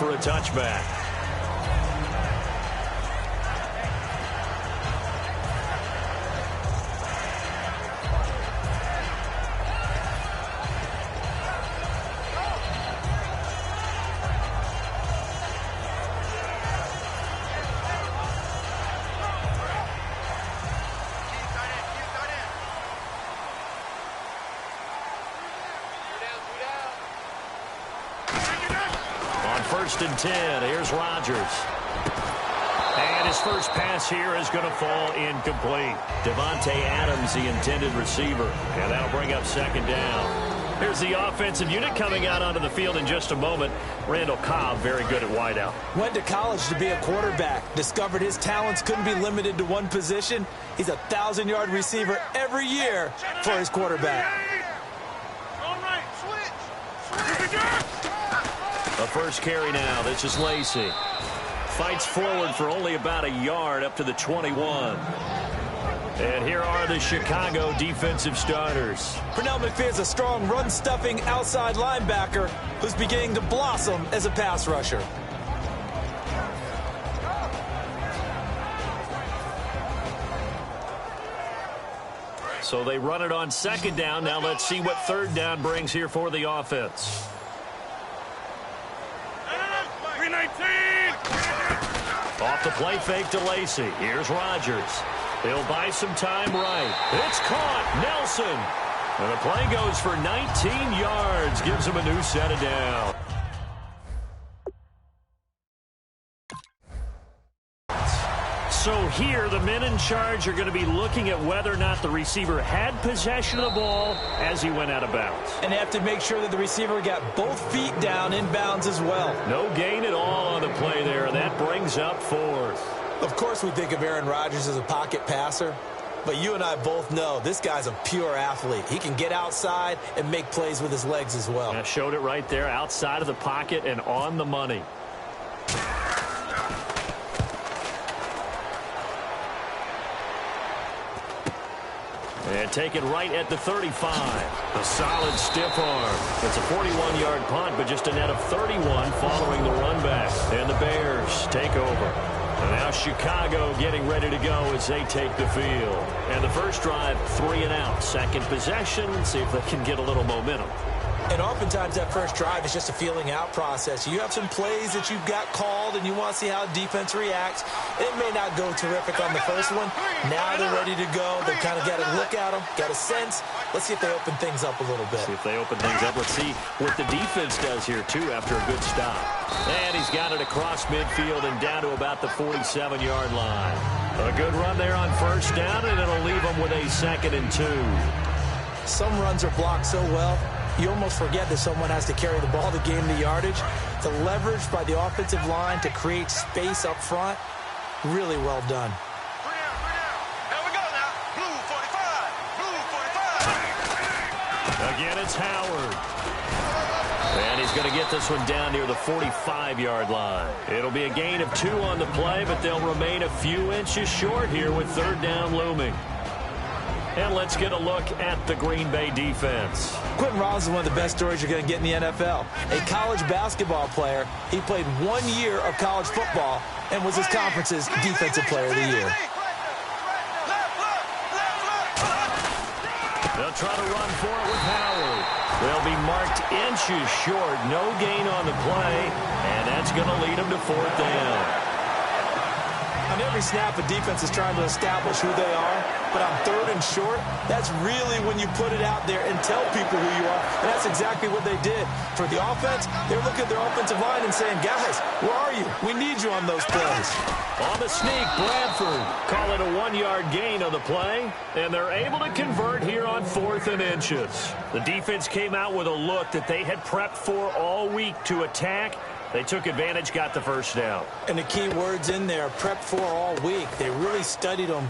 for a touchback. First and 10. Here's Rodgers. And his first pass here is going to fall incomplete. Devontae Adams, the intended receiver. And that'll bring up second down. Here's the offensive unit coming out onto the field in just a moment. Randall Cobb, very good at wideout. Went to college to be a quarterback. Discovered his talents couldn't be limited to one position. He's a 1,000-yard receiver every year for his quarterback. A first carry now. This is Lacy. Fights forward for only about a yard up to the 21. And here are the Chicago defensive starters. Pernell McPhee is a strong run-stuffing outside linebacker who's beginning to blossom as a pass rusher. So they run it on second down. Now let's see what third down brings here for the offense. Off the play fake to Lacy. Here's Rodgers. He'll buy some time right. It's caught. Nelson. And the play goes for 19 yards. Gives him a new set of down. So here, the men in charge are going to be looking at whether or not the receiver had possession of the ball as he went out of bounds. And they have to make sure that the receiver got both feet down in bounds as well. No gain at all on the play there, and that brings up fourth. Of course we think of Aaron Rodgers as a pocket passer, but you and I both know this guy's a pure athlete. He can get outside and make plays with his legs as well. I showed it right there, outside of the pocket and on the money. And take it right at the 35. A solid stiff arm. It's a 41-yard punt, but just a net of 31 following the run back. And the Bears take over. And now Chicago getting ready to go as they take the field. And the first drive, 3 and out. Second possession, see if they can get a little momentum. And oftentimes that first drive is just a feeling out process. You have some plays that you've got called and you want to see how defense reacts. It may not go terrific on the first one. Now they're ready to go. They've kind of got a look at them, got a sense. Let's see if they open things up a little bit. See if they open things up. Let's see what the defense does here, too, after a good stop. And he's got it across midfield and down to about the 47-yard line. A good run there on first down, and it'll leave them with a 2nd and 2. Some runs are blocked so well, you almost forget that someone has to carry the ball to gain the yardage. The leverage by the offensive line to create space up front, really well done. Again, it's Howard. And he's going to get this one down near the 45-yard line. It'll be a gain of 2 on the play, but they'll remain a few inches short here with third down looming. And let's get a look at the Green Bay defense. Quentin Rollins is one of the best stories you're going to get in the NFL. A college basketball player. He played 1 year of college football and was his conference's Defensive Player of the Year. They'll try to run for it with Howard. They'll be marked inches short. No gain on the play, and that's going to lead them to fourth down. On every snap, a defense is trying to establish who they are, but on third and short, that's really when you put it out there and tell people who you are, and that's exactly what they did. For the offense, they're looking at their offensive line and saying, guys, where are you? We need you on those plays. On the sneak, Bradford call it a 1-yard gain on the play, and they're able to convert here on 4th and inches. The defense came out with a look that they had prepped for all week to attack. They took advantage, got the first down. And the key words in there, prepped for all week. They really studied them,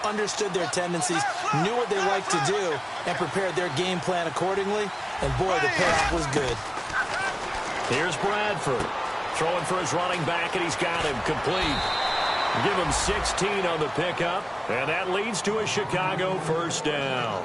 understood their tendencies, knew what they liked to do, and prepared their game plan accordingly. And, boy, the payoff was good. Here's Bradford throwing for his running back, and he's got him complete. Give him 16 on the pickup, and that leads to a Chicago first down.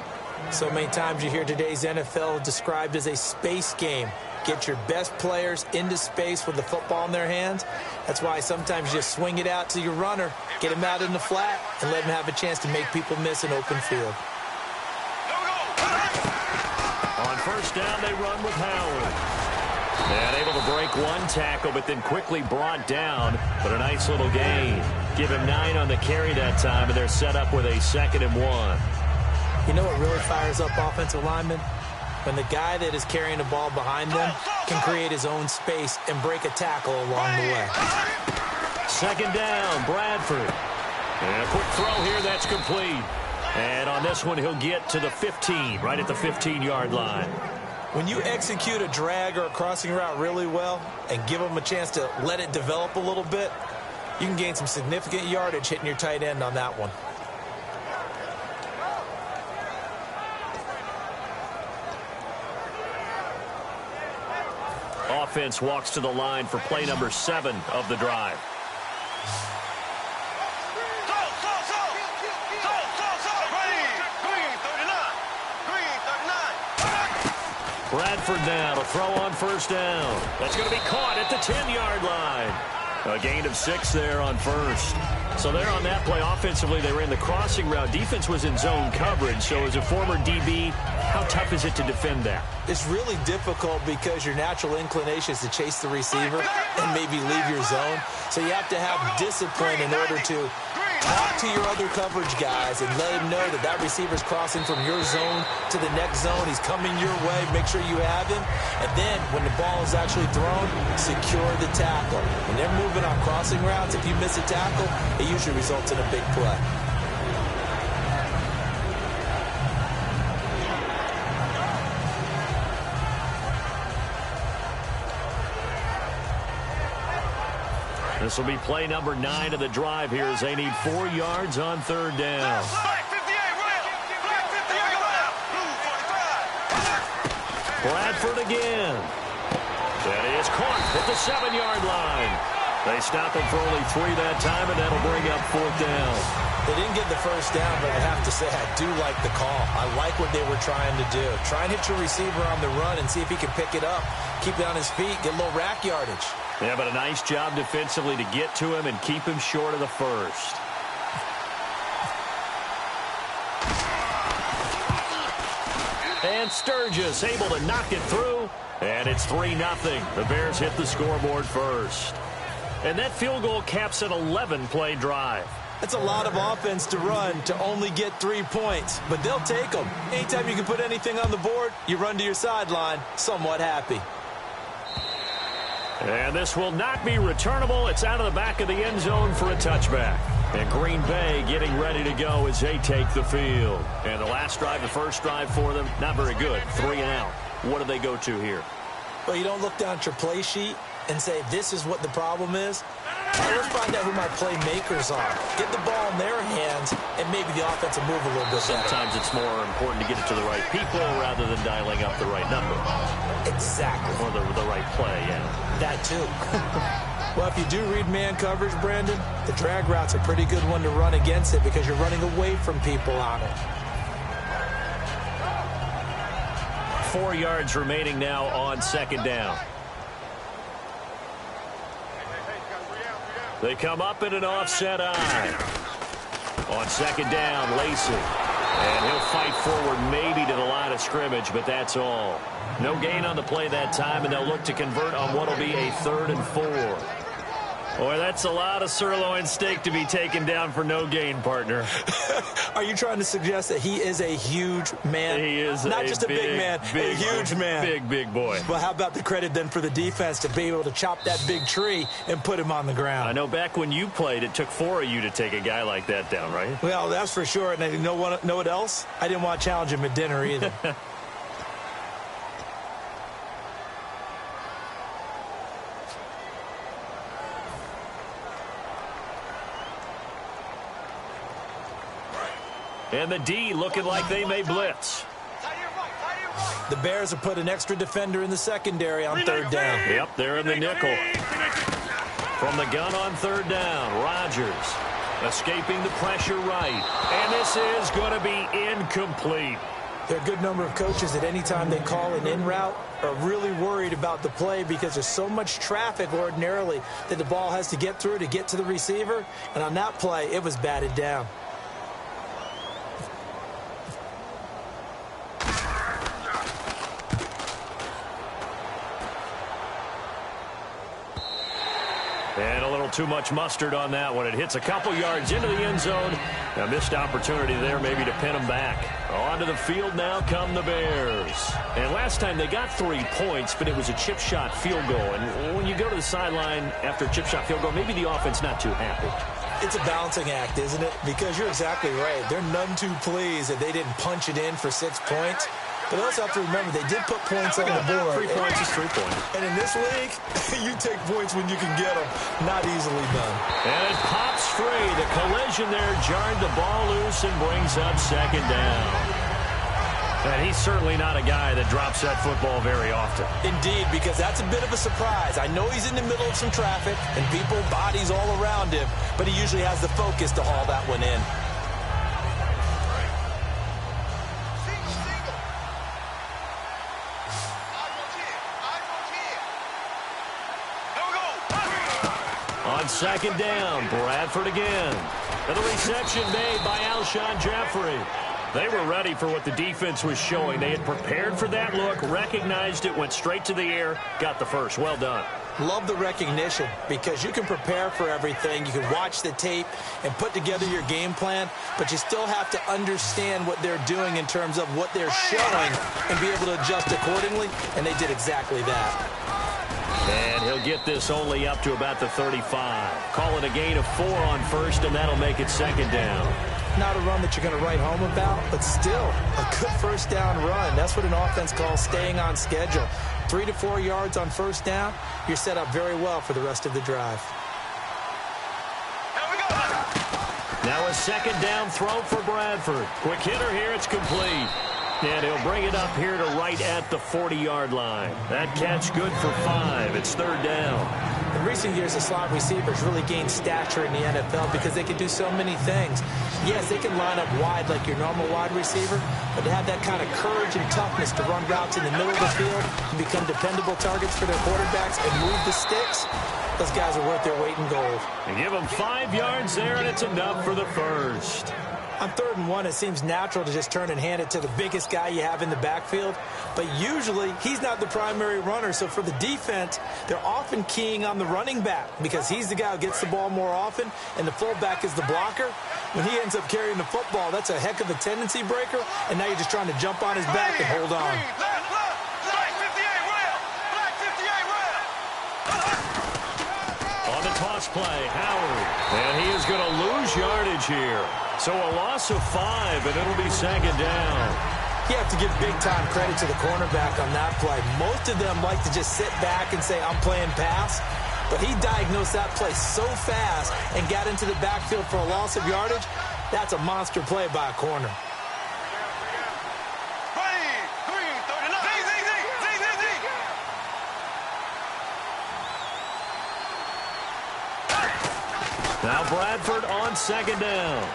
So many times you hear today's NFL described as a space game. Get your best players into space with the football in their hands. That's why sometimes you just swing it out to your runner, get him out in the flat, and let him have a chance to make people miss an open field. On first down, they run with Howard. And able to break one tackle, but then quickly brought down. But a nice little gain. Give him 9 on the carry that time, and they're set up with a 2nd and 1. You know what really fires up offensive linemen? When the guy that is carrying the ball behind them can create his own space and break a tackle along the way. 2nd down, Bradford. And a quick throw here, that's complete. And on this one, he'll get to the 15, right at the 15-yard line. When you execute a drag or a crossing route really well and give them a chance to let it develop a little bit, you can gain some significant yardage hitting your tight end on that one. Offense walks to the line for play number 7 of the drive. Bradford now to throw on first down. That's going to be caught at the 10-yard line. A gain of 6 there on first. So there on that play, offensively, they ran the crossing route. Defense was in zone coverage. So as a former DB, how tough is it to defend that? It's really difficult because your natural inclination is to chase the receiver and maybe leave your zone. So you have to have discipline in order to talk to your other coverage guys and let him know that that receiver's crossing from your zone to the next zone. He's coming your way. Make sure you have him. And then when the ball is actually thrown, secure the tackle. When they're moving on crossing routes, if you miss a tackle, it usually results in a big play. This will be play number 9 of the drive here as they need 4 yards on 3rd down. Bradford again. That is caught at the 7-yard line. They stop him for only 3 that time, and that'll bring up 4th down. They didn't get the first down, but I have to say I do like the call. I like what they were trying to do. Try and hit your receiver on the run and see if he can pick it up. Keep it on his feet, get a little rack yardage. Yeah, but a nice job defensively to get to him and keep him short of the first. And Sturgis able to knock it through. And it's 3-0. The Bears hit the scoreboard first. And that field goal caps an 11-play drive. That's a lot of offense to run to only get 3 points, but they'll take them. Anytime you can put anything on the board, you run to your sideline somewhat happy. And this will not be returnable. It's out of the back of the end zone for a touchback. And Green Bay getting ready to go as they take the field. And the last drive, the first drive for them, not very good. 3 and out. What do they go to here? Well, you don't look down at your play sheet and say, this is what the problem is. Let's find out who my playmakers are. Get the ball in their hands, and maybe the offense will move a little bit better. Sometimes it's more important to get it to the right people rather than dialing up the right number. Exactly. Or the right play, yeah. That too. Well, if you do read man coverage, Brandon, the drag route's a pretty good one to run against it because you're running away from people on it. 4 yards remaining now on 2nd down. They come up in an offset eye. On 2nd down, Lacey. And he'll fight forward maybe to the line of scrimmage, but that's all. No gain on the play that time, and they'll look to convert on what will be a 3rd and 4. Boy, that's a lot of sirloin steak to be taken down for no gain, partner. Are you trying to suggest that he is a huge man? He is not just a big man, a huge man. Big boy. Well, how about the credit then for the defense to be able to chop that big tree and put him on the ground? I know back when you played, it took 4 of you to take a guy like that down, right? Well, that's for sure. And you know what else? I didn't want to challenge him at dinner either. And the D looking like they may blitz. The Bears have put an extra defender in the secondary on 3rd down. Yep, they're in the nickel. From the gun on 3rd down, Rodgers escaping the pressure right. And this is going to be incomplete. There are a good number of coaches that anytime they call an in route are really worried about the play because there's so much traffic ordinarily that the ball has to get through to get to the receiver. And on that play, it was batted down. And a little too much mustard on that one. It hits a couple yards into the end zone. A missed opportunity there maybe to pin them back. Onto the field now come the Bears. And last time they got 3 points, but it was a chip shot field goal. And when you go to the sideline after a chip shot field goal, maybe the offense not too happy. It's a balancing act, isn't it? Because you're exactly right. They're none too pleased that they didn't punch it in for 6 points. But also have to remember, they did put points on the board. 3 points is 3 points. And in this league, you take points when you can get them. Not easily done. And it pops free. The collision there jarred the ball loose and brings up second down. And he's certainly not a guy that drops that football very often. Indeed, because that's a bit of a surprise. I know he's in the middle of some traffic and people, bodies all around him, but he usually has the focus to haul that one in. On second down, Bradford again. And the reception made by Alshon Jeffrey. They were ready for what the defense was showing. They had prepared for that look, recognized it, went straight to the air, got the first. Well done. Love the recognition because you can prepare for everything. You can watch the tape and put together your game plan, but you still have to understand what they're doing in terms of what they're showing and be able to adjust accordingly, and they did exactly that. And he'll get this only up to about the 35. Call it a gain of 4 on first, and that'll make it second down. Not a run that you're going to write home about, but still a good first down run. That's what an offense calls staying on schedule. 3 to 4 yards on first down, you're set up very well for the rest of the drive. Now a second down throw for Bradford. Quick hitter here, it's complete. And he'll bring it up here to right at the 40-yard line. That catch good for 5. It's third down. In recent years, the slot receivers really gained stature in the NFL because they can do so many things. Yes, they can line up wide like your normal wide receiver, but to have that kind of courage and toughness to run routes in the middle of the field and become dependable targets for their quarterbacks and move the sticks, those guys are worth their weight in gold. And give them 5 yards there, and it's enough for the first. On 3rd and 1, it seems natural to just turn and hand it to the biggest guy you have in the backfield. But usually, he's not the primary runner. So for the defense, they're often keying on the running back because he's the guy who gets the ball more often, and the fullback is the blocker. When he ends up carrying the football, that's a heck of a tendency breaker, and now you're just trying to jump on his back and hold on. On the toss play, Howard. And he is going to lose yardage here. So a loss of 5, and it'll be second down. You have to give big-time credit to the cornerback on that play. Most of them like to just sit back and say, I'm playing pass. But he diagnosed that play so fast and got into the backfield for a loss of yardage. That's a monster play by a corner. Now Bradford on second down.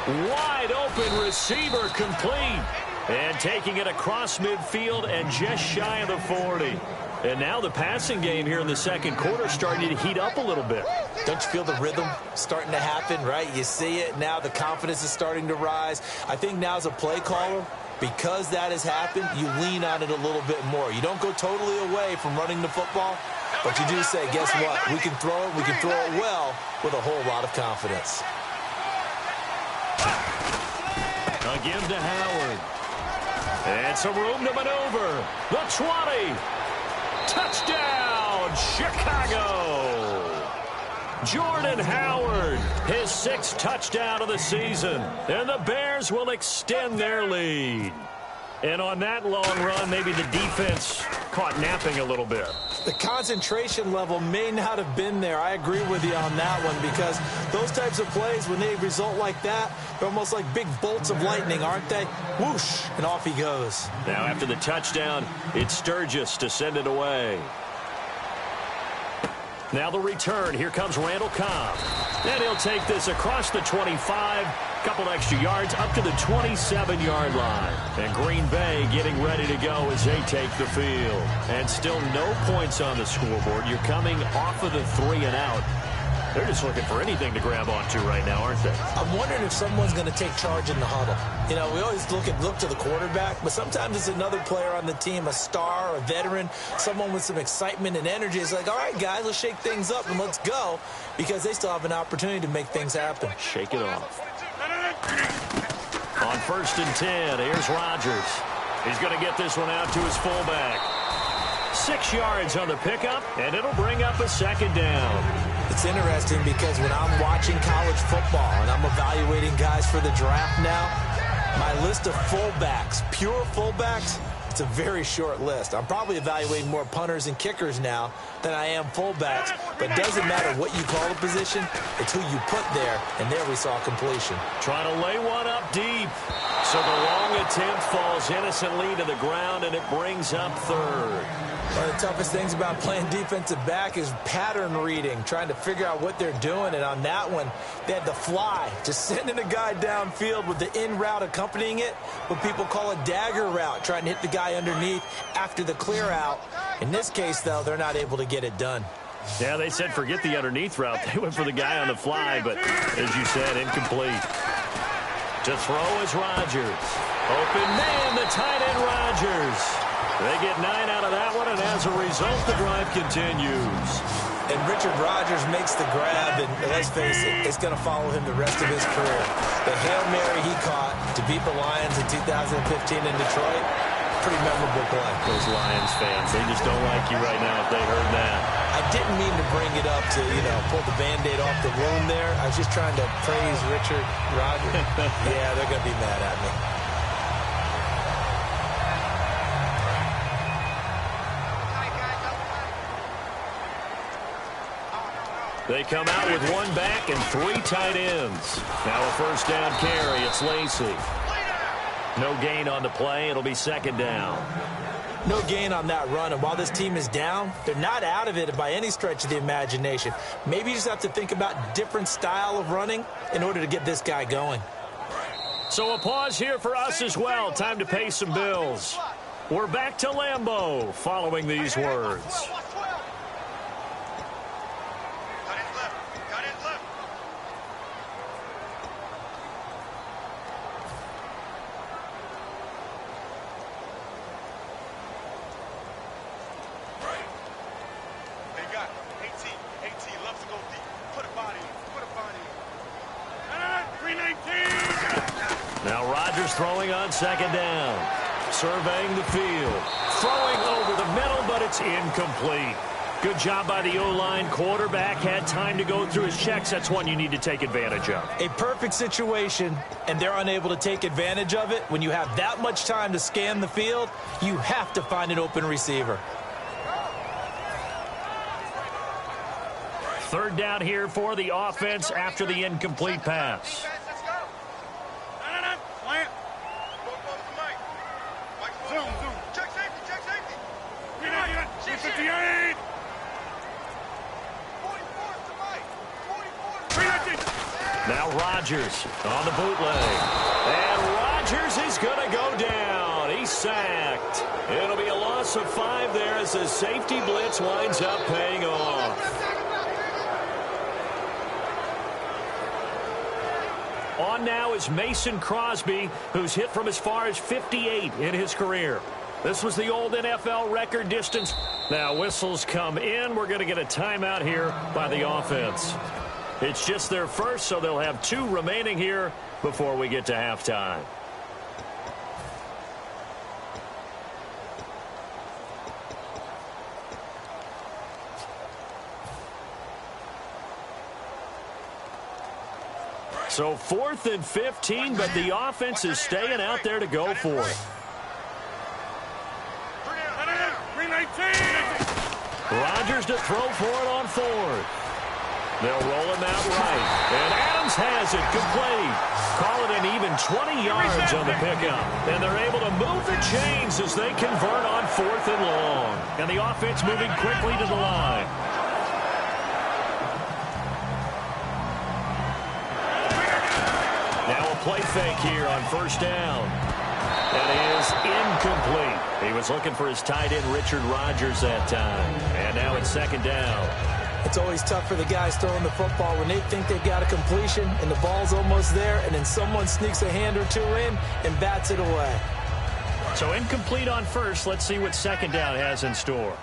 Wide open receiver complete. And taking it across midfield and just shy of the 40. And now the passing game here in the second quarter starting to heat up a little bit. Don't you feel the rhythm starting to happen, right? You see it now. The confidence is starting to rise. I think now as a play caller, because that has happened, you lean on it a little bit more. You don't go totally away from running the football, but you do say, guess what? We can throw it. We can throw it well with a whole lot of confidence. Again to Howard. And some room to maneuver. The 20. Touchdown, Chicago. Jordan Howard, his 6th touchdown of the season. And the Bears will extend their lead. And on that long run, maybe the defense caught napping a little bit. The concentration level may not have been there. I agree with you on that one because those types of plays, when they result like that, they're almost like big bolts of lightning, aren't they? Whoosh, and off he goes. Now after the touchdown, it's Sturgis to send it away. Now the return. Here comes Randall Cobb. And he'll take this across the 25 Couple extra yards up to the 27-yard line. And Green Bay getting ready to go as they take the field. And still no points on the scoreboard. You're coming off of the 3-and-out. They're just looking for anything to grab onto right now, aren't they? I'm wondering if someone's going to take charge in the huddle. You know, we always look to the quarterback, but sometimes it's another player on the team, a star, a veteran, someone with some excitement and energy. It's like, all right, guys, let's shake things up and let's go, because they still have an opportunity to make things happen. Shake it off. On 1st and 10, here's Rodgers. He's going to get this one out to his fullback. 6 yards on the pickup, and it'll bring up a 2nd down. It's interesting because when I'm watching college football and I'm evaluating guys for the draft now, my list of fullbacks, pure fullbacks, it's a very short list. I'm probably evaluating more punters and kickers now than I am fullbacks, but it doesn't matter what you call a position, it's who you put there, and there we saw completion. Trying to lay one up deep. So the long attempt falls innocently to the ground, and it brings up 3rd. One of the toughest things about playing defensive back is pattern reading, trying to figure out what they're doing. And on that one, they had the fly, just sending a guy downfield with the in route accompanying it, what people call a dagger route, trying to hit the guy underneath after the clear out. In this case, though, they're not able to get it done. Yeah, they said forget the underneath route. They went for the guy on the fly, but as you said, incomplete. To throw is Rodgers. Open man, the tight end Rodgers. They get 9 out of that one, and as a result, the drive continues. And Richard Rodgers makes the grab, and let's face it, it's going to follow him the rest of his career. The Hail Mary he caught to beat the Lions in 2015 in Detroit, pretty memorable play. Those Lions fans, they just don't like you right now if they heard that. I didn't mean to bring it up to, pull the Band-Aid off the wound there. I was just trying to praise Richard Rodgers. Yeah, they're going to be mad at me. They come out with 1 back and 3 tight ends. Now a 1st down carry. It's Lacy. No gain on the play. It'll be 2nd down. No gain on that run, and while this team is down, they're not out of it by any stretch of the imagination. Maybe you just have to think about different style of running in order to get this guy going. So a pause here for us as well. Time to pay some bills. We're back to Lambeau following these words. Now Rodgers throwing on 2nd down. Surveying the field. Throwing over the middle, but it's incomplete. Good job by the O-line. Quarterback had time to go through his checks. That's one you need to take advantage of. A perfect situation, and they're unable to take advantage of it. When you have that much time to scan the field, you have to find an open receiver. 3rd down here for the offense after the incomplete pass. Now Rodgers on the bootleg. And Rodgers is going to go down. He's sacked. It'll be a loss of 5 there as the safety blitz winds up paying off. On now is Mason Crosby, who's hit from as far as 58 in his career. This was the old NFL record distance. Now whistles come in. We're going to get a timeout here by the offense. It's just their first, so they'll have 2 remaining here before we get to halftime. So 4th and 15, but the offense is staying out there to go for it. Rodgers to throw for it on 4th. They'll roll him out right. And Adams has it complete. Call it an even 20 yards on the pickup. And they're able to move the chains as they convert on 4th and long. And the offense moving quickly to the line. play fake here on first down. That is incomplete. He was looking for his tight end, Richard Rodgers, that time. And now it's second down. It's always tough for the guys throwing the football when they think they've got a completion and the ball's almost there, and then someone sneaks a hand or two in and bats it away. So incomplete on first. Let's see what second down has in store.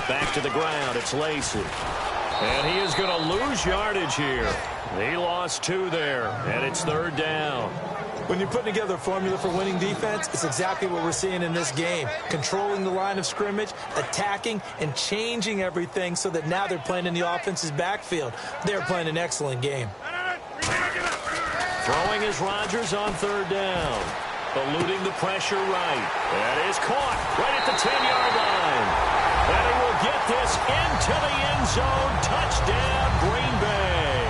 Back to the ground. It's Lacey. And he is going to lose yardage here. He lost 2 there, and it's third down. When you're putting together a formula for winning defense, it's exactly what we're seeing in this game. Controlling the line of scrimmage, attacking, and changing everything so that now they're playing in the offense's backfield. They're playing an excellent game. Throwing is Rodgers on third down. Eluding the pressure right. That is caught right at the 10-yard line. And he will get this into the end zone. Touchdown, Green Bay.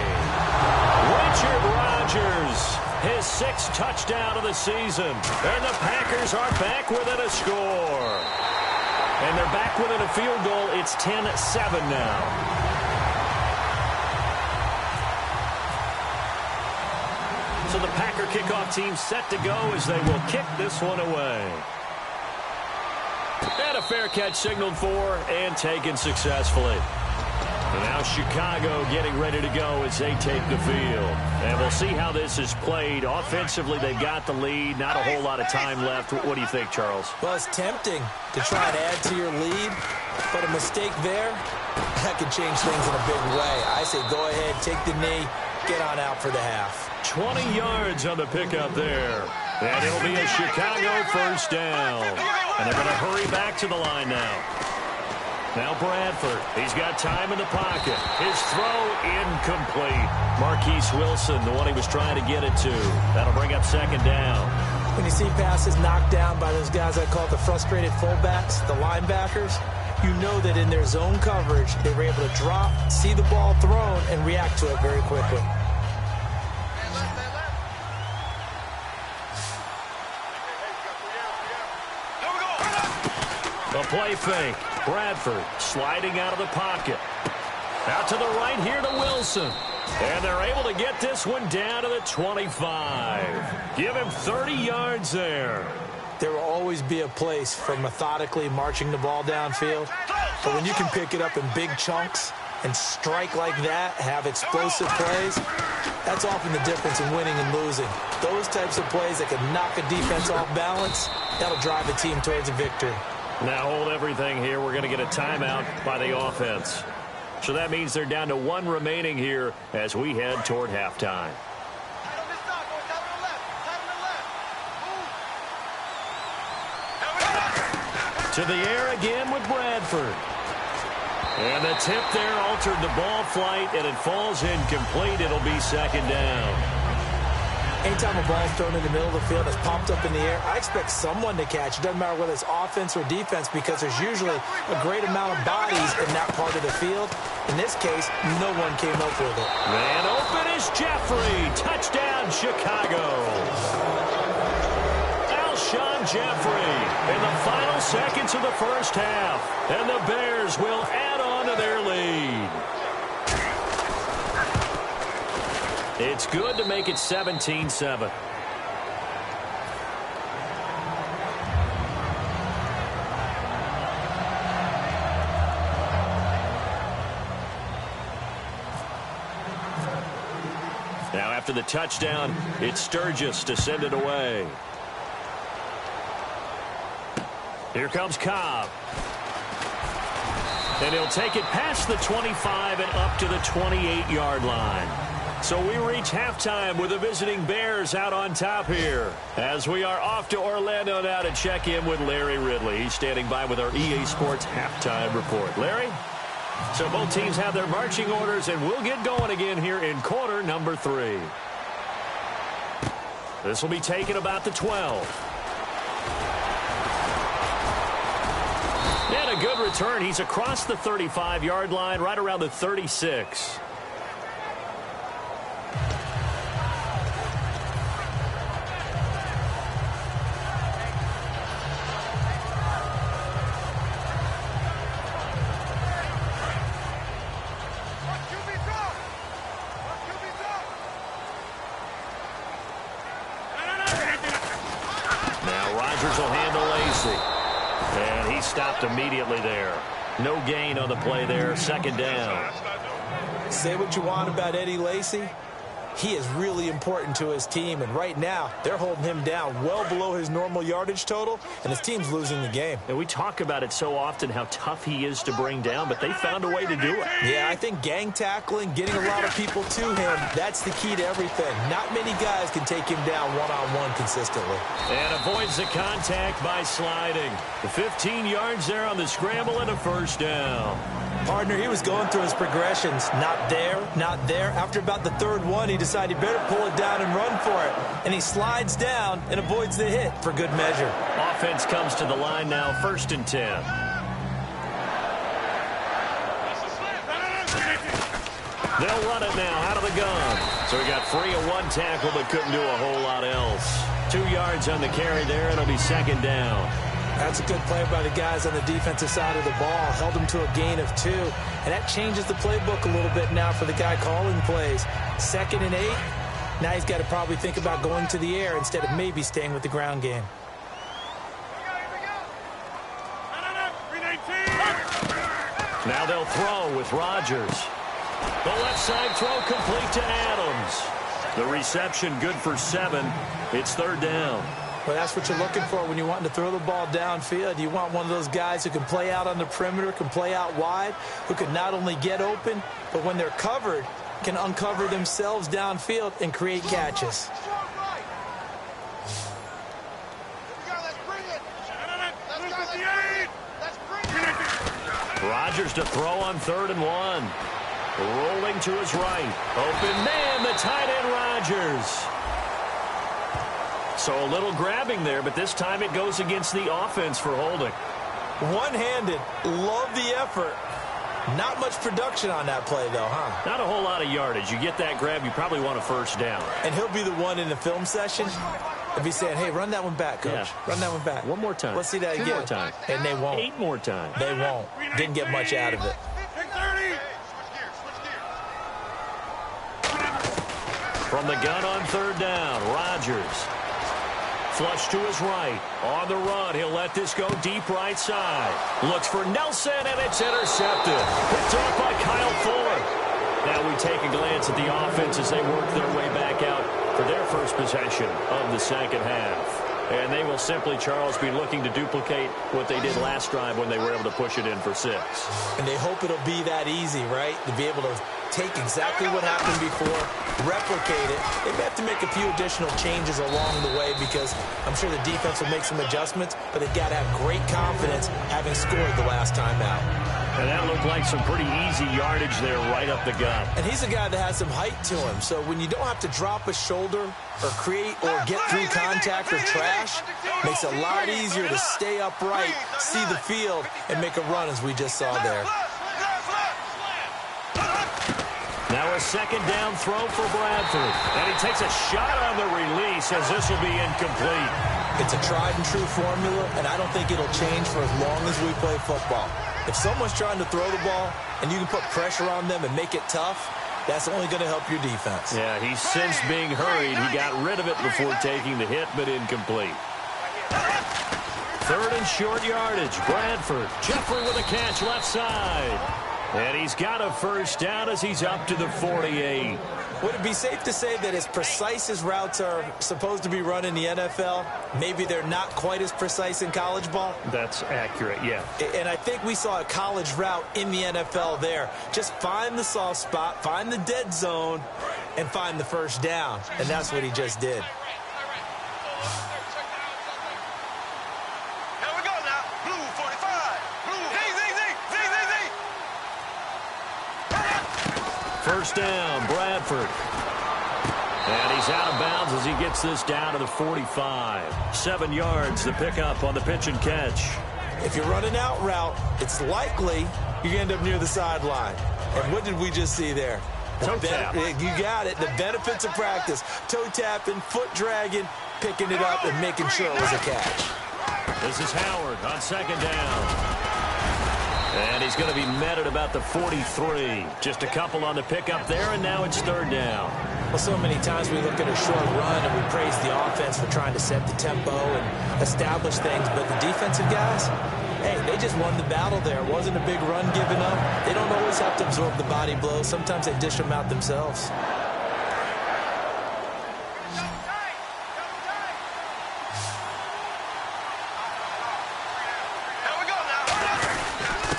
Richard Rodgers, his 6th touchdown of the season. And the Packers are back within a score. And they're back within a field goal. It's 10-7 now. So the Packer kickoff team set to go as they will kick this one away. And a fair catch signaled for and taken successfully. And now Chicago getting ready to go as they take the field. And we'll see how this is played. Offensively, they've got the lead. Not a whole lot of time left. What do you think, Charles? Well, it's tempting to try and add to your lead, but a mistake there, that could change things in a big way. I say go ahead, take the knee, get on out for the half. 20 yards on the pickup there. And it'll be a Chicago first down. And they're going to hurry back to the line now. Now Bradford. He's got time in the pocket. His throw incomplete. Marquise Wilson, the one he was trying to get it to. That'll bring up second down. When you see passes knocked down by those guys I call the frustrated fullbacks, the linebackers, you know that in their zone coverage, they were able to drop, see the ball thrown, and react to it very quickly. The play fake. Bradford sliding out of the pocket. Out to the right here to Wilson. And they're able to get this one down to the 25. Give him 30 yards there. There will always be a place for methodically marching the ball downfield. But when you can pick it up in big chunks and strike like that, have explosive plays, that's often the difference in winning and losing. Those types of plays that can knock a defense off balance, that'll drive a team towards a victory. Now hold everything here. We're going to get a timeout by the offense. So that means they're down to 1 remaining here as we head toward halftime. To the air again with Bradford. And the tip there altered the ball flight, and it falls incomplete. It'll be second down. Anytime a ball is thrown in the middle of the field, it's popped up in the air, I expect someone to catch. It doesn't matter whether it's offense or defense because there's usually a great amount of bodies in that part of the field. In this case, no one came up with it. Man open is Jeffrey. Touchdown, Chicago. Alshon Jeffrey in the final seconds of the first half. And the Bears will add on to their lead. It's good to make it 17-7. Now after the touchdown, it's Sturgis to send it away. Here comes Cobb. And he'll take it past the 25 and up to the 28-yard line. So we reach halftime with the visiting Bears out on top here. As we are off to Orlando now to check in with Larry Ridley. He's standing by with our EA Sports halftime report. Larry? So both teams have their marching orders, and we'll get going again here in quarter number 3. This will be taken about the 12. And a good return. He's across the 35-yard line, right around the 36. he stopped immediately there. No gain on the play there. Second down. Say what you want about Eddie Lacy. He is really important to his team, and right now they're holding him down well below his normal yardage total, and his team's losing the game. And we talk about it so often, how tough he is to bring down, but they found a way to do it. Yeah, I think gang tackling, getting a lot of people to him, that's the key to everything. Not many guys can take him down one-on-one consistently. And avoids the contact by sliding. The 15 yards there on the scramble and a first down. Partner, he was going through his progressions. Not there, not there. After about the third one, he decided he better pull it down and run for it. And he slides down and avoids the hit for good measure. Offense comes to the line now, 1st and 10. They'll run it now out of the gun. So he got free of one tackle but couldn't do a whole lot else. 2 yards on the carry there. It'll be second down. That's a good play by the guys on the defensive side of the ball. Held them to a gain of 2. And that changes the playbook a little bit now for the guy calling plays. 2nd and 8. Now he's got to probably think about going to the air instead of maybe staying with the ground game. Now they'll throw with Rodgers. The left side throw complete to Adams. The reception good for 7. It's 3rd down. Well, that's what you're looking for when you want to throw the ball downfield. You want one of those guys who can play out on the perimeter, can play out wide, who can not only get open, but when they're covered, can uncover themselves downfield and create catches. Rodgers to throw on 3rd and 1. Rolling to his right. Open man, the tight end Rodgers. So a little grabbing there, but this time it goes against the offense for holding. One-handed. Love the effort. Not much production on that play, though, huh? Not a whole lot of yardage. You get that grab, you probably want a first down. And he'll be the one in the film session. He'll be saying, hey, run that one back, Coach. Yeah. Run that one back. One more time. Let's see that again. 2 more times. And they won't. 8 more times. They won't. Didn't get much out of it. From the gun on 3rd down, Rodgers. Flush to his right. On the run, he'll let this go deep right side. Looks for Nelson, and it's intercepted. Picked off by Kyle Fuller. Now we take a glance at the offense as they work their way back out for their first possession of the second half. And they will simply, Charles, be looking to duplicate what they did last drive when they were able to push it in for 6. And they hope it'll be that easy, right? To be able to take exactly what happened before, replicate it. They may have to make a few additional changes along the way because I'm sure the defense will make some adjustments, but they've got to have great confidence having scored the last time out. And that looked like some pretty easy yardage there right up the gut. And he's a guy that has some height to him, so when you don't have to drop a shoulder or create or get through contact or trash, makes it a lot easier to stay upright, see the field, and make a run as we just saw there. Now a second down throw for Bradford. And he takes a shot on the release as this will be incomplete. It's a tried and true formula, and I don't think it'll change for as long as we play football. If someone's trying to throw the ball and you can put pressure on them and make it tough, that's only going to help your defense. Yeah, he's since being hurried. He got rid of it before taking the hit, but incomplete. 3rd and short yardage. Bradford. Jeffrey with a catch left side. And he's got a first down as he's up to the 48. Would it be safe to say that as precise as routes are supposed to be run in the NFL, maybe they're not quite as precise in college ball? That's accurate, yeah. And I think we saw a college route in the NFL there. Just find the soft spot, find the dead zone, and find the first down. And that's what he just did. First down, Bradford. And he's out of bounds as he gets this down to the 45. 7 yards, the pickup on the pitch and catch. If you're running out route, it's likely you end up near the sideline. And what did we just see there? Toe tap. You got it. The benefits of practice. Toe tapping, foot dragging, picking it up, and making sure it was a catch. This is Howard on second down. And he's going to be met at about the 43. Just a couple on the pickup there, and now it's 3rd down. Well, so many times we look at a short run and we praise the offense for trying to set the tempo and establish things. But the defensive guys, hey, they just won the battle there. It wasn't a big run given up. They don't always have to absorb the body blows. Sometimes they dish them out themselves.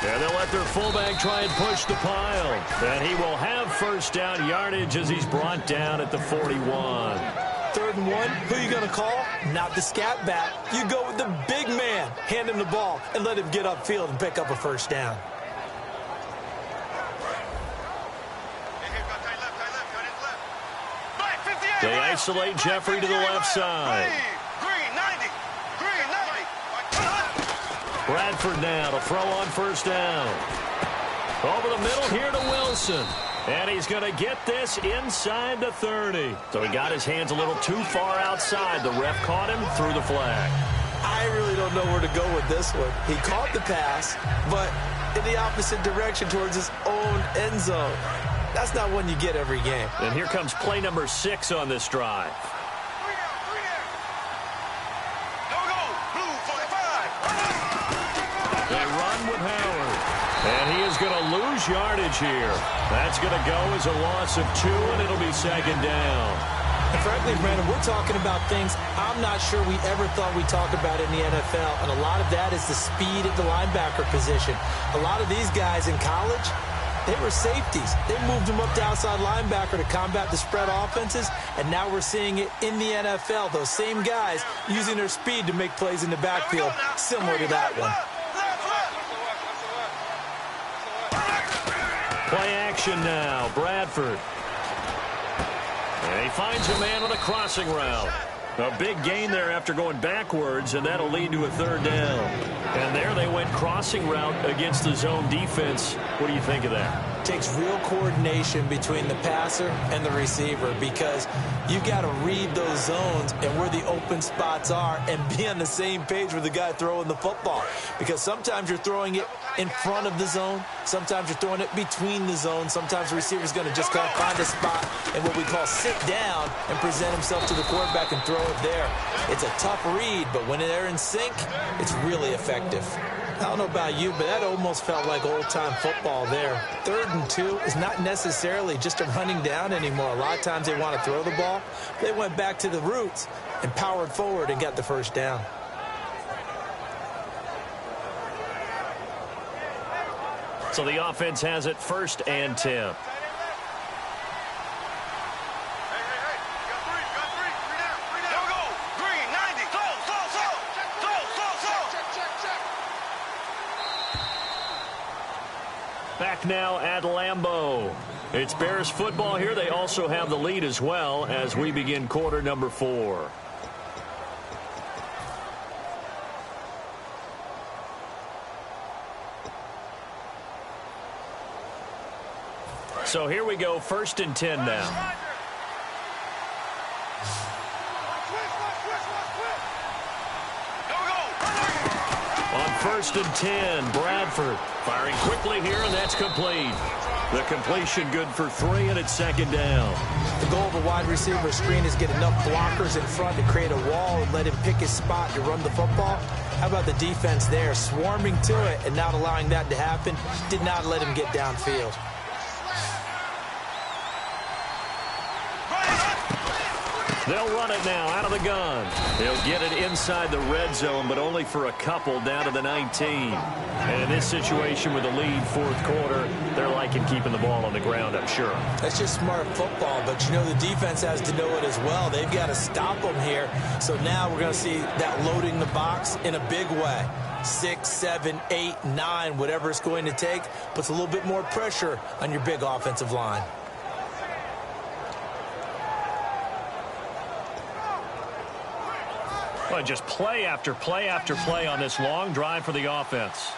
And they'll let their fullback try and push the pile. And he will have first down yardage as he's brought down at the 41. 3rd and 1, who are you going to call? Not the scat back. You go with the big man. Hand him the ball and let him get upfield and pick up a first down. They isolate Jeffrey to the left side. Bradford now to throw on first down. Over the middle here to Wilson. And he's going to get this inside the 30. So he got his hands a little too far outside. The ref caught him, threw the flag. I really don't know where to go with this one. He caught the pass, but in the opposite direction towards his own end zone. That's not one you get every game. And here comes play number 6 on this drive. They run with Howard. And he is going to lose yardage here. That's going to go as a loss of 2, and it'll be 2nd down. And frankly, Brandon, we're talking about things I'm not sure we ever thought we'd talk about in the NFL. And a lot of that is the speed at the linebacker position. A lot of these guys in college, they were safeties. They moved them up to outside linebacker to combat the spread offenses, and now we're seeing it in the NFL. Those same guys using their speed to make plays in the backfield, similar to that one. Play action now, Bradford. And he finds a man on a crossing route. A big gain there after going backwards, and that'll lead to a 3rd down. And there they went crossing route against the zone defense. What do you think of that? Takes real coordination between the passer and the receiver, because you got to read those zones and where the open spots are and be on the same page with the guy throwing the football. Because sometimes you're throwing it in front of the zone. Sometimes you're throwing it between the zones. Sometimes the receiver's going to just go find a spot and what we call sit down and present himself to the quarterback and throw it there. It's a tough read, but when they're in sync, it's really effective. I don't know about you, but that almost felt like old-time football there. 3rd and 2 is not necessarily just a running down anymore. A lot of times they want to throw the ball. They went back to the roots and powered forward and got the first down. So the offense has it 1st and 10. Back now at Lambeau. It's Bears football here. They also have the lead as well as we begin quarter number 4. So here we go, 1st and 10 now. On 1st and 10, Bradford firing quickly here, and that's complete. The completion good for 3, and it's 2nd down. The goal of a wide receiver screen is get enough blockers in front to create a wall and let him pick his spot to run the football. How about the defense there, swarming to it and not allowing that to happen? Did not let him get downfield. They'll run it now out of the gun. They'll get it inside the red zone, but only for a couple down to the 19. And in this situation with the lead 4th quarter, they're liking keeping the ball on the ground, I'm sure. That's just smart football, but you know the defense has to know it as well. They've got to stop them here. So now we're going to see that loading the box in a big way. 6, 7, 8, 9, whatever it's going to take, puts a little bit more pressure on your big offensive line. Well, just play after play after play on this long drive for the offense.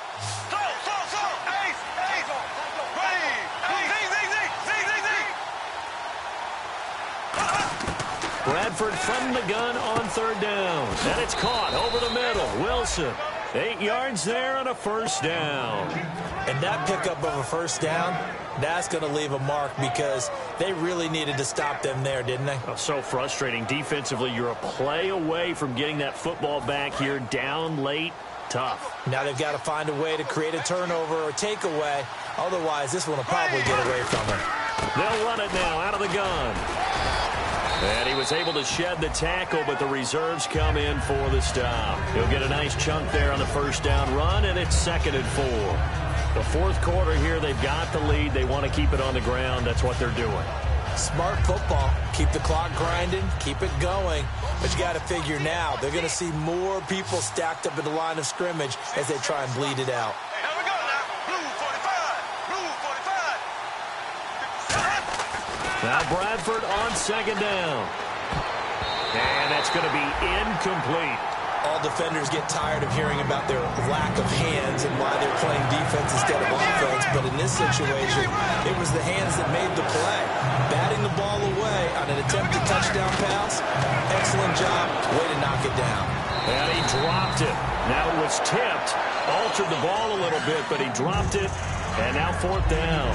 Bradford from the gun on 3rd down. And it's caught over the middle. Wilson, 8 yards there and a first down. And that pickup of a first down, that's going to leave a mark because they really needed to stop them there, didn't they? Oh, so frustrating. Defensively, you're a play away from getting that football back here down late. tough. Now they've got to find a way to create a turnover or takeaway. Otherwise, this one will probably get away from them. They'll run it now out of the gun. And he was able to shed the tackle, but the reserves come in for the stop. He'll get a nice chunk there on the first down run, and it's 2nd and 4. The fourth quarter here, they've got the lead. They want to keep it on the ground. That's what they're doing. Smart football. Keep the clock grinding. Keep it going. But you got to figure now, they're going to see more people stacked up at the line of scrimmage as they try and bleed it out. Here we go now. Blue 45. Blue 45. Now Bradford on 2nd down. And that's going to be incomplete. All defenders get tired of hearing about their lack of hands and why they're playing defense instead of offense. But in this situation, it was the hands that made the play. Batting the ball away on an attempted touchdown pass. Excellent job. Way to knock it down. And he dropped it. Now it was tipped. Altered the ball a little bit, but he dropped it. And now 4th down.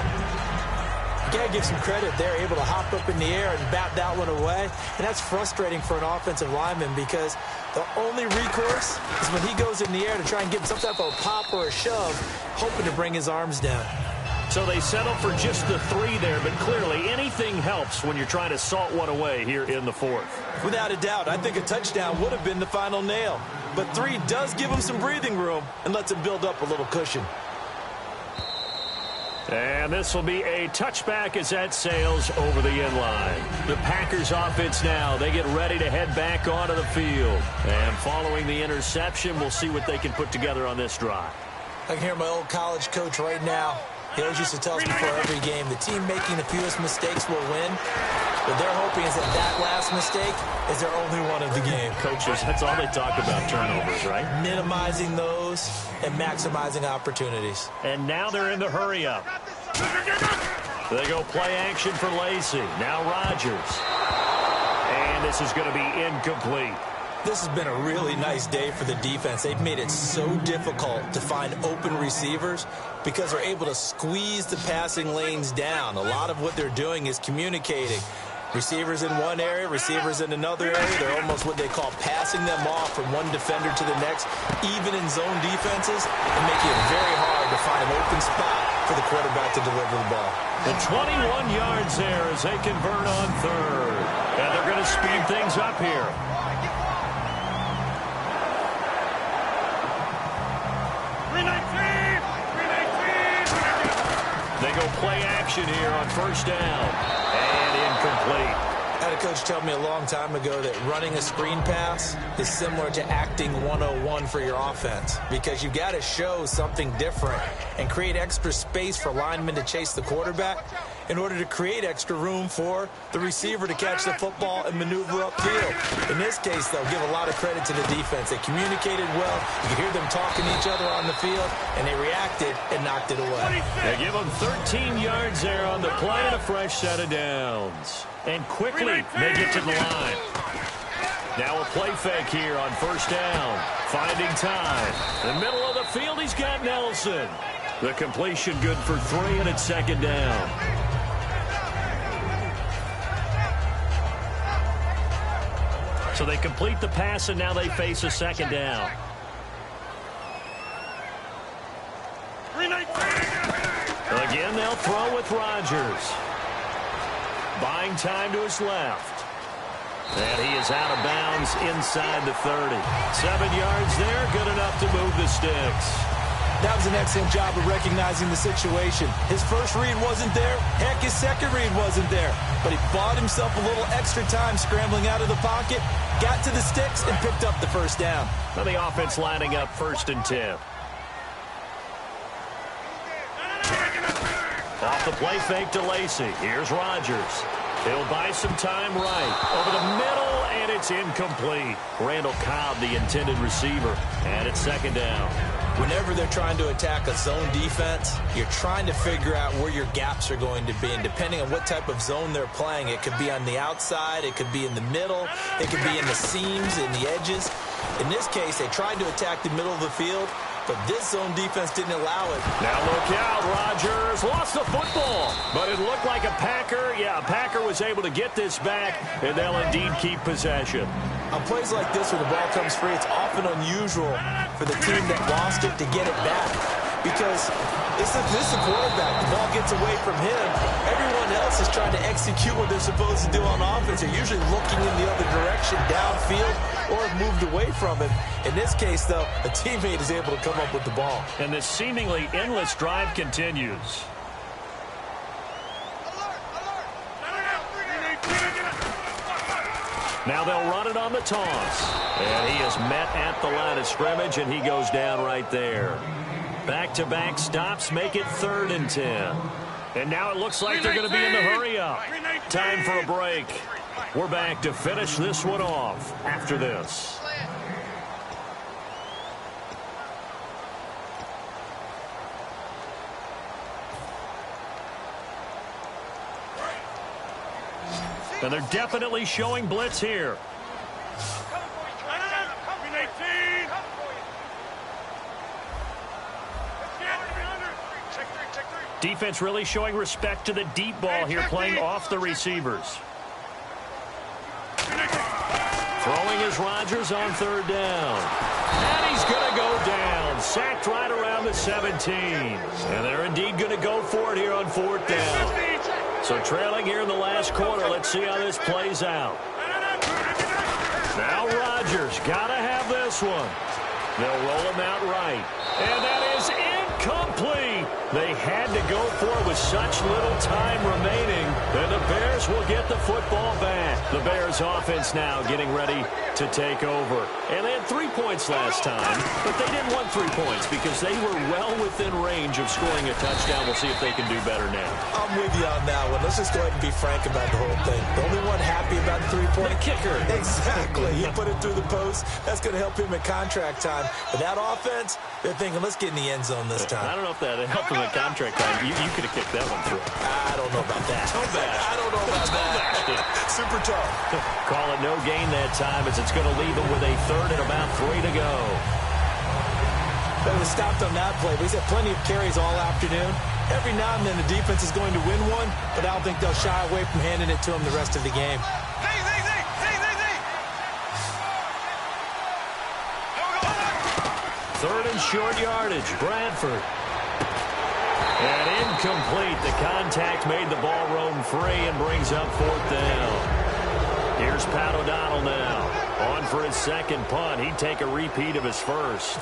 You got to give some credit. They're able to hop up in the air and bat that one away. And that's frustrating for an offensive lineman because the only recourse is when he goes in the air to try and get some type of a pop or a shove, hoping to bring his arms down. So they settle for just the 3 there, but clearly anything helps when you're trying to salt one away here in the 4th. Without a doubt, I think a touchdown would have been the final nail. But 3 does give him some breathing room and lets him build up a little cushion. And this will be a touchback as that sails over the end line. The Packers offense now, they get ready to head back onto the field. And following the interception, we'll see what they can put together on this drive. I can hear my old college coach right now. He always used to tell us before every game, the team making the fewest mistakes will win. What they're hoping is that last mistake is their only one of the game. Coaches, that's all they talk about, turnovers, right? Minimizing those and maximizing opportunities. And now they're in the hurry-up. They go play action for Lacey. Now Rodgers. And this is going to be incomplete. This has been a really nice day for the defense. They've made it so difficult to find open receivers because they're able to squeeze the passing lanes down. A lot of what they're doing is communicating. Receivers in one area, receivers in another area. They're almost what they call passing them off from one defender to the next, even in zone defenses, and making it very hard to find an open spot for the quarterback to deliver the ball. The 21 yards there as they convert on 3rd. And they're going to speed things up here. They go play action here on 1st down. And incomplete. I had a coach tell me a long time ago that running a screen pass is similar to acting 101 for your offense because you got to show something different and create extra space for linemen to chase the quarterback in order to create extra room for the receiver to catch the football and maneuver upfield. In this case, they'll give a lot of credit to the defense. They communicated well. You could hear them talking to each other on the field, and they reacted and knocked it away. They give them 13 yards there on the play and a fresh set of downs. And quickly, they get to the line. Now a play fake here on 1st down. Finding time. In the middle of the field, he's got Nelson. The completion good for 3, and it's 2nd down. So they complete the pass, and now they face a 2nd down. Again, they'll throw with Rodgers. Buying time to his left. And he is out of bounds inside the 30. 7 yards there, good enough to move the sticks. That was an excellent job of recognizing the situation. His first read wasn't there. Heck, his second read wasn't there. But he bought himself a little extra time scrambling out of the pocket, got to the sticks, and picked up the 1st down. Now the offense lining up 1st and 10. Off the play fake to Lacey. Here's Rodgers. He'll buy some time right. Over the middle, and it's incomplete. Randall Cobb, the intended receiver. And it's 2nd down. Whenever they're trying to attack a zone defense, you're trying to figure out where your gaps are going to be. And depending on what type of zone they're playing, it could be on the outside, it could be in the middle, it could be in the seams, in the edges. In this case, they tried to attack the middle of the field, but this zone defense didn't allow it. Now look out, Rodgers lost the football, but it looked like a Packer. Yeah, a Packer was able to get this back, and they'll indeed keep possession. On plays like this where the ball comes free, it's often unusual for the team that lost it to get it back. Because this is the quarterback. The ball gets away from him. Everyone else is trying to execute what they're supposed to do on offense. They're usually looking in the other direction, downfield, or have moved away from him. In this case, though, a teammate is able to come up with the ball. And this seemingly endless drive continues. Now they'll run it on the toss. And he is met at the line of scrimmage, and he goes down right there. Back-to-back stops make it 3rd and 10. And now it looks like they're going to be in the hurry-up. Time for a break. We're back to finish this one off after this. And they're definitely showing blitz here. Defense really showing respect to the deep ball here, playing off the receivers. Throwing is Rodgers on 3rd down. And he's going to go down. Sacked right around the 17. And they're indeed going to go for it here on 4th down. So trailing here in the last quarter. Let's see how this plays out. Now Rodgers got to have this one. They'll roll him out right. And that is incomplete. They had to go for it with such little time remaining. And the Bears will get the football back. The Bears offense now getting ready to take over. And they had 3 points last time, but they didn't want 3 points because they were well within range of scoring a touchdown. We'll see if they can do better now. I'm with you on that one. Let's just go ahead and be frank about the whole thing. The only one happy about the 3-point? The kicker. Exactly. He put it through the post. That's going to help him at contract time. But that offense, they're thinking, let's get in the end zone this time. I don't know if that helped him at contract time. You could have kicked that one through. I don't know about that. I don't know about that. Super tough. Call it no gain that time as it's going to leave him with a 3rd and about 3 to go. They was stopped on that play, but he's had plenty of carries all afternoon. Every now and then the defense is going to win one, but I don't think they'll shy away from handing it to him the rest of the game. Third and short yardage, Bradford. And incomplete. The contact made the ball roam free and brings up 4th down. Here's Pat O'Donnell now. On for his 2nd punt. He'd take a repeat of his 1st.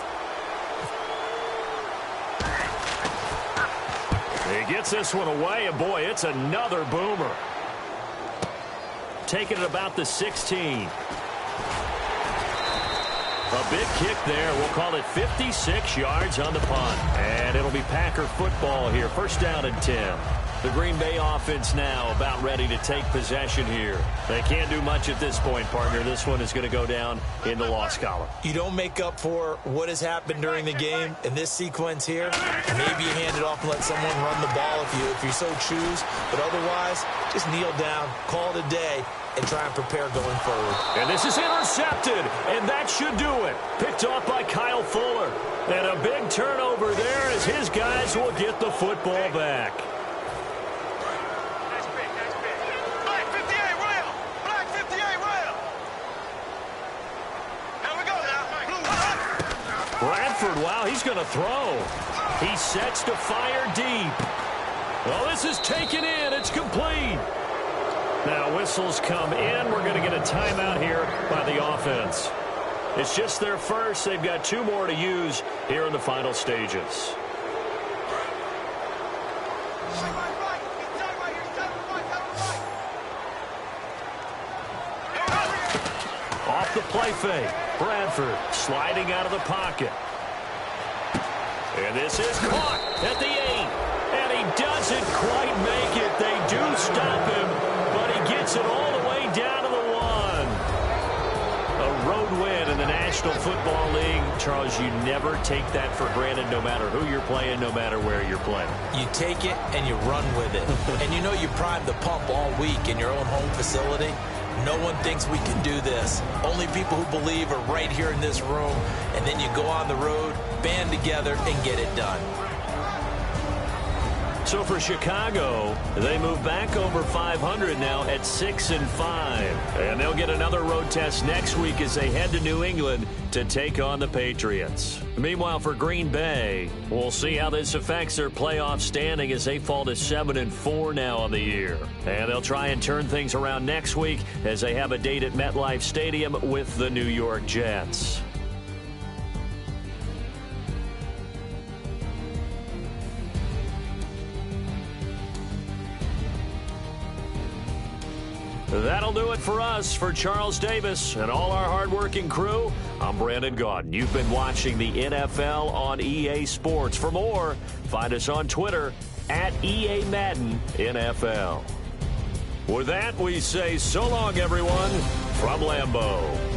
He gets this one away, and boy, it's another boomer. Taking it about the 16. A big kick there. We'll call it 56 yards on the punt. And it'll be Packer football here. 1st down and 10. The Green Bay offense now about ready to take possession here. They can't do much at this point, partner. This one is going to go down in the loss column. You don't make up for what has happened during the game in this sequence here. Maybe you hand it off and let someone run the ball if you so choose. But otherwise, just kneel down, call it a day, and try and prepare going forward. And this is intercepted, and that should do it. Picked off by Kyle Fuller. And a big turnover there as his guys will get the football back. Black 58, rail. Black 58, rail. Here we go now. Blue. Bradford, wow, he's going to throw. He sets to fire deep. Well, this is taken in. It's complete. Now whistles come in. We're going to get a timeout here by the offense. It's just their first. They've got 2 more to use here in the final stages. Off the play fake. Bradford sliding out of the pocket. And this is caught at the 8. And he doesn't quite make it. They do stop him, but he gets it all the way down to the 1. A road win in the National Football League. Charles, you never take that for granted no matter who you're playing, no matter where you're playing. You take it and you run with it. And you know you primed the pump all week in your own home facility. No one thinks we can do this. Only people who believe are right here in this room. And then you go on the road, band together, and get it done. So for Chicago, they move back over 500 now at 6-5. And they'll get another road test next week as they head to New England to take on the Patriots. Meanwhile, for Green Bay, we'll see how this affects their playoff standing as they fall to 7-4 now on the year. And they'll try and turn things around next week as they have a date at MetLife Stadium with the New York Jets. That'll do it for us. For Charles Davis and all our hardworking crew, I'm Brandon Gaudin. You've been watching the NFL on EA Sports. For more, find us on Twitter at EA Madden NFL. With that, we say so long, everyone, from Lambeau.